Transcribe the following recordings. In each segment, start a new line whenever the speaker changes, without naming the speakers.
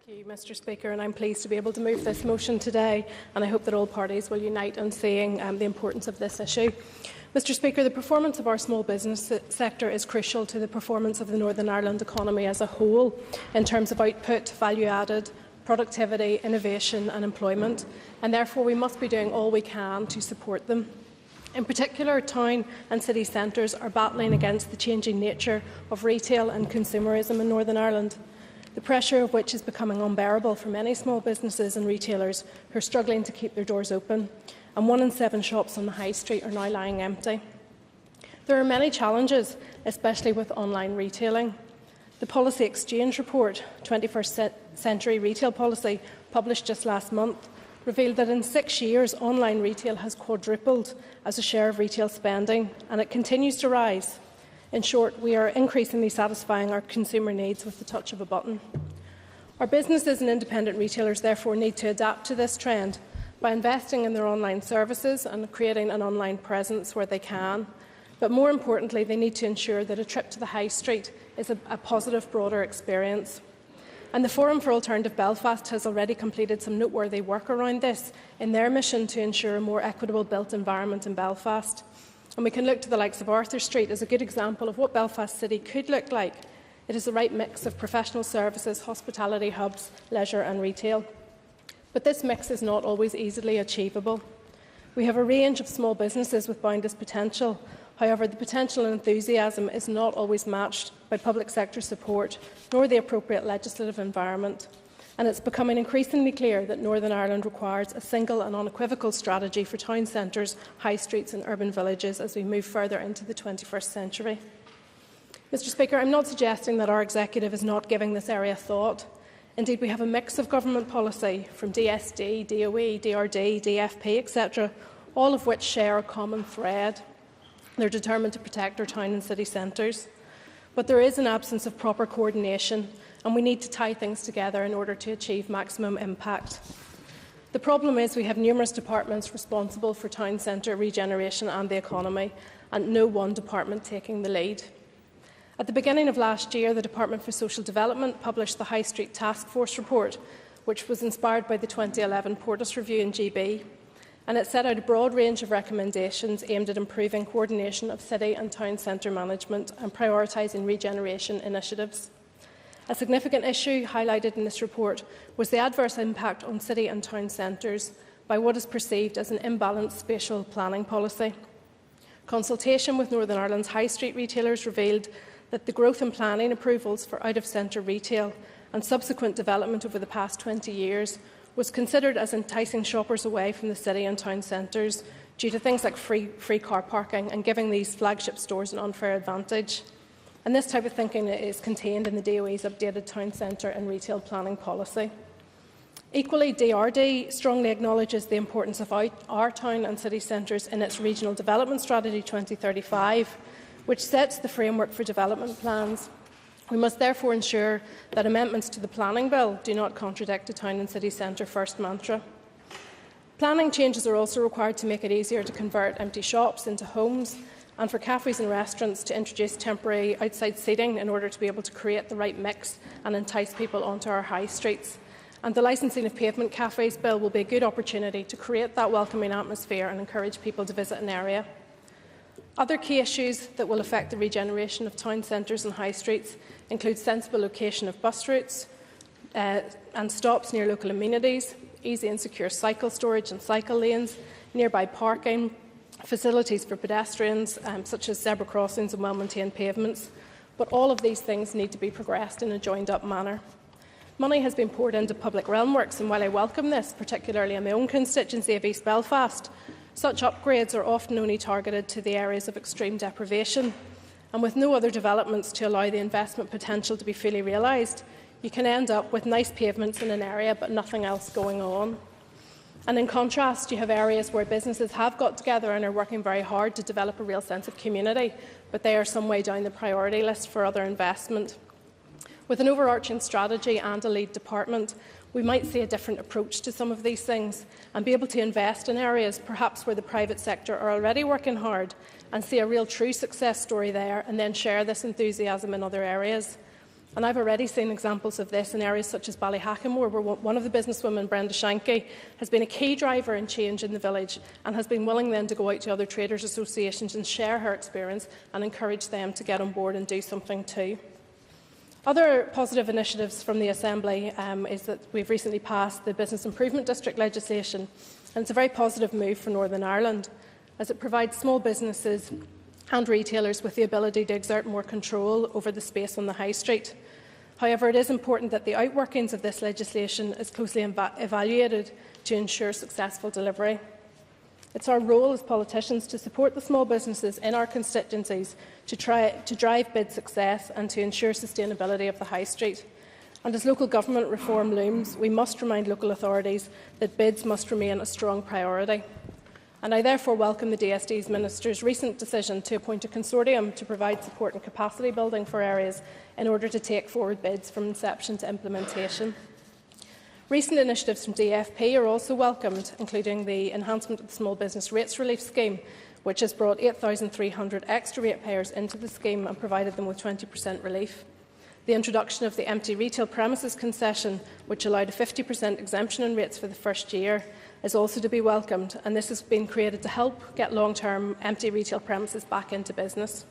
Thank you, Mr Speaker, and I'm pleased to be able to move this motion today, and I hope that all parties will unite on seeing the importance of this issue. Mr Speaker, the performance of our small business sector is crucial to the performance of the Northern Ireland economy as a whole in terms of output, value added, productivity, innovation and employment, and therefore we must be doing all we can to support them. In particular, town and city centres are battling against the changing nature of retail and consumerism in Northern Ireland, the pressure of which is becoming unbearable for many small businesses and retailers who are struggling to keep their doors open, and 1 in 7 shops on the high street are now lying empty. There are many challenges, especially with online retailing. The Policy Exchange Report, 21st Century Retail Policy, published just last month, revealed that in 6 years online retail has quadrupled as a share of retail spending, and it continues to rise. In short, we are increasingly satisfying our consumer needs with the touch of a button. Our businesses and independent retailers therefore need to adapt to this trend by investing in their online services and creating an online presence where they can. But more importantly, they need to ensure that a trip to the high street is a positive, broader experience. And the Forum for Alternative Belfast has already completed some noteworthy work around this in their mission to ensure a more equitable built environment in Belfast. And we can look to the likes of Arthur Street as a good example of what Belfast City could look like. It is the right mix of professional services, hospitality hubs, leisure and retail. But this mix is not always easily achievable. We have a range of small businesses with boundless potential. However, the potential and enthusiasm is not always matched by public sector support nor the appropriate legislative environment. And it's becoming increasingly clear that Northern Ireland requires a single and unequivocal strategy for town centres, high streets and urban villages as we move further into the 21st century. Mr Speaker, I'm not suggesting that our executive is not giving this area thought. Indeed, we have a mix of government policy from DSD, DOE, DRD, DFP, etc., all of which share a common thread. They're determined to protect our town and city centres. But there is an absence of proper coordination, and we need to tie things together in order to achieve maximum impact. The problem is we have numerous departments responsible for town centre regeneration and the economy, and no one department taking the lead. At the beginning of last year, the Department for Social Development published the High Street Task Force report, which was inspired by the 2011 Portus Review in GB, and it set out a broad range of recommendations aimed at improving coordination of city and town centre management and prioritising regeneration initiatives. A significant issue highlighted in this report was the adverse impact on city and town centres by what is perceived as an imbalanced spatial planning policy. Consultation with Northern Ireland's high street retailers revealed that the growth in planning approvals for out-of-centre retail and subsequent development over the past 20 years was considered as enticing shoppers away from the city and town centres due to things like free car parking and giving these flagship stores an unfair advantage. And this type of thinking is contained in the DOE's updated town centre and retail planning policy. Equally, DRD strongly acknowledges the importance of our town and city centres in its Regional Development Strategy 2035, which sets the framework for development plans. We must therefore ensure that amendments to the planning bill do not contradict the town and city centre first mantra. Planning changes are also required to make it easier to convert empty shops into homes, and for cafes and restaurants to introduce temporary outside seating in order to be able to create the right mix and entice people onto our high streets. And the Licensing of Pavement Cafes bill will be a good opportunity to create that welcoming atmosphere and encourage people to visit an area. Other key issues that will affect the regeneration of town centres and high streets include sensible location of bus routes and stops near local amenities, easy and secure cycle storage and cycle lanes, nearby parking, facilities for pedestrians such as zebra crossings and well-maintained pavements. But all of these things need to be progressed in a joined-up manner. Money has been poured into public realm works, and while I welcome this, particularly in my own constituency of East Belfast, such upgrades are often only targeted to the areas of extreme deprivation, and with no other developments to allow the investment potential to be fully realised, you can end up with nice pavements in an area but nothing else going on. And in contrast, you have areas where businesses have got together and are working very hard to develop a real sense of community, but they are some way down the priority list for other investment. With an overarching strategy and a lead department, we might see a different approach to some of these things and be able to invest in areas perhaps where the private sector are already working hard and see a real true success story there, and then share this enthusiasm in other areas. And I've already seen examples of this in areas such as Ballyhackamore, where one of the businesswomen, Brenda Shanky, has been a key driver in change in the village and has been willing then to go out to other traders' associations and share her experience and encourage them to get on board and do something too. Other positive initiatives from the Assembly is that we've recently passed the Business Improvement District legislation, and it's a very positive move for Northern Ireland, as it provides small businesses and retailers with the ability to exert more control over the space on the high street. However, it is important that the outworkings of this legislation is closely evaluated to ensure successful delivery. It's our role as politicians to support the small businesses in our constituencies to drive bid success and to ensure sustainability of the high street. And as local government reform looms, we must remind local authorities that bids must remain a strong priority. And I therefore welcome the DSD's Minister's recent decision to appoint a consortium to provide support and capacity building for areas in order to take forward bids from inception to implementation. Recent initiatives from DFP are also welcomed, including the enhancement of the Small Business Rates Relief Scheme, which has brought 8,300 extra ratepayers into the scheme and provided them with 20% relief. The introduction of the empty retail premises concession, which allowed a 50% exemption in rates for the first year, is also to be welcomed, and this has been created to help get long-term empty retail premises back into business.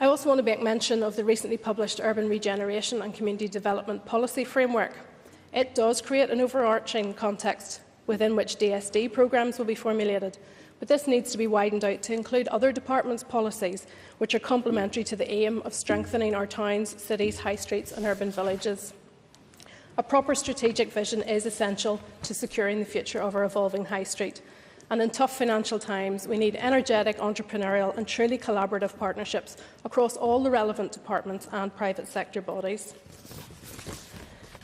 I also want to make mention of the recently published Urban Regeneration and Community Development Policy Framework. It does create an overarching context within which DSD programmes will be formulated, but this needs to be widened out to include other departments' policies which are complementary to the aim of strengthening our towns, cities, high streets and urban villages. A proper strategic vision is essential to securing the future of our evolving high street. And in tough financial times, we need energetic, entrepreneurial and truly collaborative partnerships across all the relevant departments and private sector bodies.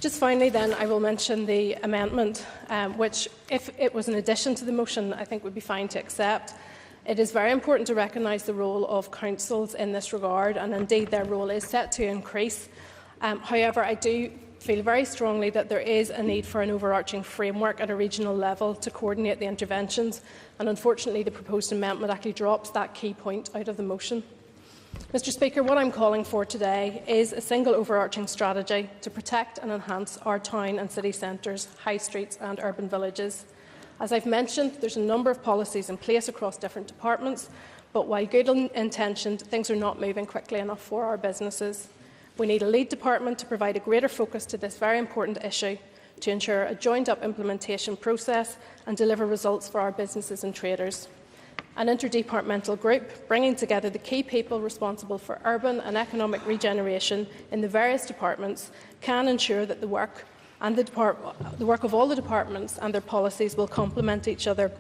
Just finally then, I will mention the amendment, which, if it was an addition to the motion, I think would be fine to accept. It is very important to recognise the role of councils in this regard, and indeed their role is set to increase. However, I do feel very strongly that there is a need for an overarching framework at a regional level to coordinate the interventions, and unfortunately the proposed amendment actually drops that key point out of the motion. Mr Speaker, what I am calling for today is a single overarching strategy to protect and enhance our town and city centres, high streets and urban villages. As I have mentioned, there is a number of policies in place across different departments, but while good intentioned, things are not moving quickly enough for our businesses. We need a lead department to provide a greater focus to this very important issue, to ensure a joined-up implementation process and deliver results for our businesses and traders. An interdepartmental group bringing together the key people responsible for urban and economic regeneration in the various departments can ensure that the work of all the departments and their policies will complement each other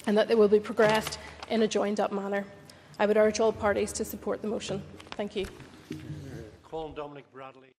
and that they will be progressed in a joined-up manner. I would urge all parties to support the motion. Thank you.
Colin Dominic Bradley.